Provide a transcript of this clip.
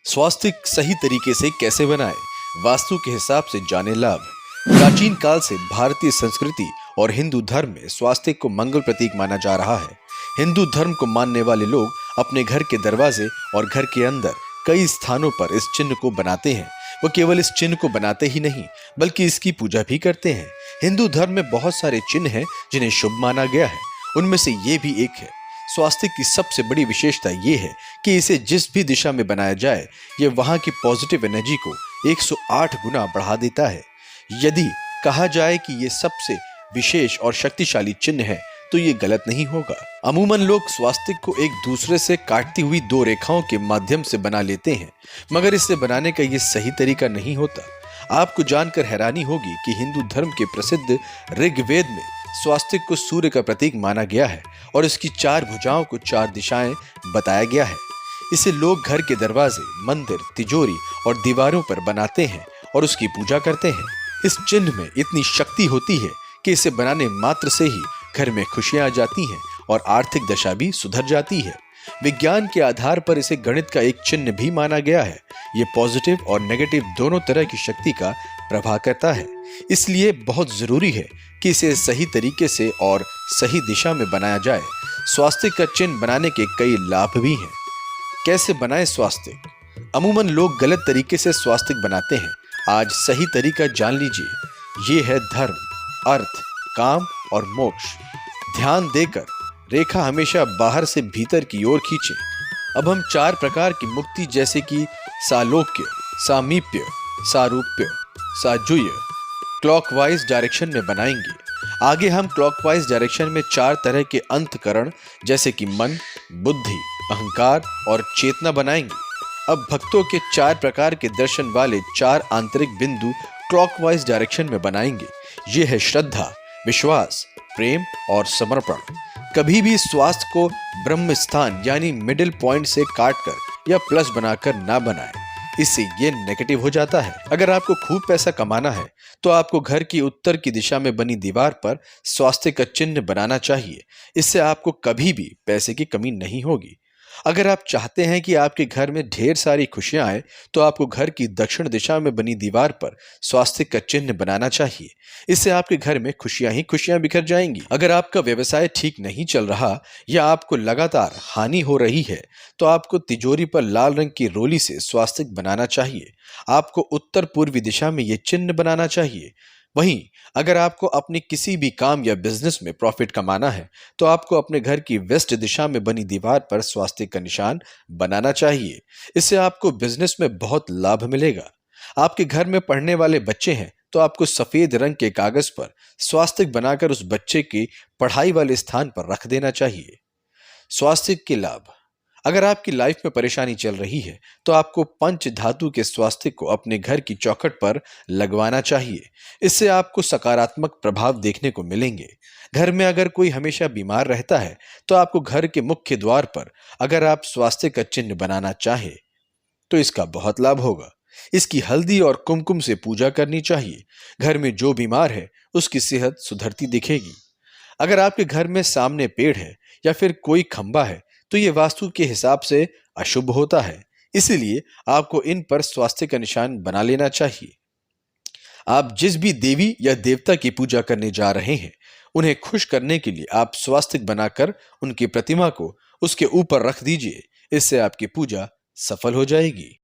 स्वास्तिक सही तरीके से कैसे बनाएं? वास्तु के हिसाब से जाने लाभ। प्राचीन काल से भारतीय संस्कृति और हिंदू धर्म में स्वास्तिक को मंगल प्रतीक माना जा रहा है। हिंदू धर्म को मानने वाले लोग अपने घर के दरवाजे और घर के अंदर कई स्थानों पर इस चिन्ह को बनाते हैं। वो केवल इस चिन्ह को बनाते ही नहीं बल्कि इसकी पूजा भी करते हैं। हिंदू धर्म में बहुत सारे चिन्ह हैं जिन्हें शुभ माना गया है, उनमें से ये भी एक है। स्वास्तिक की सबसे बड़ी विशेषता ये है कि इसे जिस भी दिशा में बनाया जाए ये वहां की पॉजिटिव एनर्जी को 108 गुना बढ़ा देता है। यदि कहा जाए कि ये सबसे विशेष और शक्तिशाली चिन्ह है तो ये गलत नहीं होगा। अमूमन लोग स्वास्तिक को एक दूसरे से काटती हुई दो रेखाओं के माध्यम से बना लेते हैं, मगर इसे बनाने का ये सही तरीका नहीं होता। आपको जानकर हैरानी होगी कि हिंदू धर्म के प्रसिद्ध ऋग्वेद में स्वास्तिक को सूर्य का प्रतीक माना गया है और इसकी 4 भुजाओं को 4 दिशाएं बताया गया है। इसे लोग घर के दरवाजे, मंदिर, तिजोरी और दीवारों पर बनाते हैं और उसकी पूजा करते हैं। इस चिन्ह में इतनी शक्ति होती है कि इसे बनाने मात्र से ही घर में खुशियां आ जाती हैं और आर्थिक दशा भी सुधर जाती है। विज्ञान के आधार पर इसे गणित का एक चिन्ह भी माना गया है। ये पॉजिटिव और नेगेटिव दोनों तरह की शक्ति का प्रभाव करता है, इसलिए बहुत जरूरी है कि इसे सही तरीके से और सही दिशा में बनाया जाए। स्वास्तिक का चिन्ह बनाने के कई लाभ भी हैं। कैसे बनाएं स्वास्तिक? अमूमन लोग गलत तरीके से स्वास्तिक बनाते हैं। आज सही तरीका जान लीजिए। ये है धर्म, अर्थ, काम और मोक्ष। ध्यान देकर रेखा हमेशा बाहर से भीतर की ओर खींचें। अब हम 4 प्रकार की मुक्ति जैसे कि सालोक्य, सामीप्य, सारूप्य, साजुय क्लॉकवाइज डायरेक्शन में बनाएंगे। आगे हम क्लॉकवाइज डायरेक्शन में 4 तरह के अंतःकरण जैसे कि मन, बुद्धि, अहंकार और चेतना बनाएंगे। अब भक्तों के 4 प्रकार के दर्शन वाले 4 आंतरिक बिंदु क्लॉकवाइज डायरेक्शन में बनाएंगे। ये है श्रद्धा, विश्वास, प्रेम और समर्पण। कभी भी स्वास्थ्य को ब्रह्म स्थान यानी मिडिल पॉइंट से काटकर या प्लस बनाकर ना बनाएं, इससे ये नेगेटिव हो जाता है। अगर आपको खूब पैसा कमाना है तो आपको घर की उत्तर की दिशा में बनी दीवार पर स्वास्तिक का चिन्ह बनाना चाहिए। इससे आपको कभी भी पैसे की कमी नहीं होगी। अगर आप चाहते हैं कि आपके घर में ढेर सारी खुशियां आए तो आपको घर की दक्षिण दिशा में बनी दीवार पर स्वास्तिक का चिन्ह बनाना चाहिए। इससे आपके घर में खुशियां ही खुशियां बिखर जाएंगी। अगर आपका व्यवसाय ठीक नहीं चल रहा या आपको लगातार हानि हो रही है तो आपको तिजोरी पर लाल रंग की रोली से स्वास्तिक बनाना चाहिए। आपको उत्तर पूर्वी दिशा में यह चिन्ह बनाना चाहिए। वहीं अगर आपको अपने किसी भी काम या बिजनेस में प्रॉफिट कमाना है तो आपको अपने घर की वेस्ट दिशा में बनी दीवार पर स्वास्तिक का निशान बनाना चाहिए। इससे आपको बिजनेस में बहुत लाभ मिलेगा। आपके घर में पढ़ने वाले बच्चे हैं तो आपको सफेद रंग के कागज पर स्वास्तिक बनाकर उस बच्चे की पढ़ाई वाले स्थान पर रख देना चाहिए। स्वास्तिक के लाभ। अगर आपकी लाइफ में परेशानी चल रही है तो आपको पंच धातु के स्वास्तिक को अपने घर की चौखट पर लगवाना चाहिए। इससे आपको सकारात्मक प्रभाव देखने को मिलेंगे। घर में अगर कोई हमेशा बीमार रहता है तो आपको घर के मुख्य द्वार पर अगर आप स्वास्तिक का चिन्ह बनाना चाहे तो इसका बहुत लाभ होगा। इसकी हल्दी और कुमकुम से पूजा करनी चाहिए। घर में जो बीमार है उसकी सेहत सुधरती दिखेगी। अगर आपके घर में सामने पेड़ है या फिर कोई खंबा है तो ये वास्तु के हिसाब से अशुभ होता है, इसीलिए आपको इन पर स्वास्तिक का निशान बना लेना चाहिए। आप जिस भी देवी या देवता की पूजा करने जा रहे हैं उन्हें खुश करने के लिए आप स्वास्तिक बनाकर उनकी प्रतिमा को उसके ऊपर रख दीजिए। इससे आपकी पूजा सफल हो जाएगी।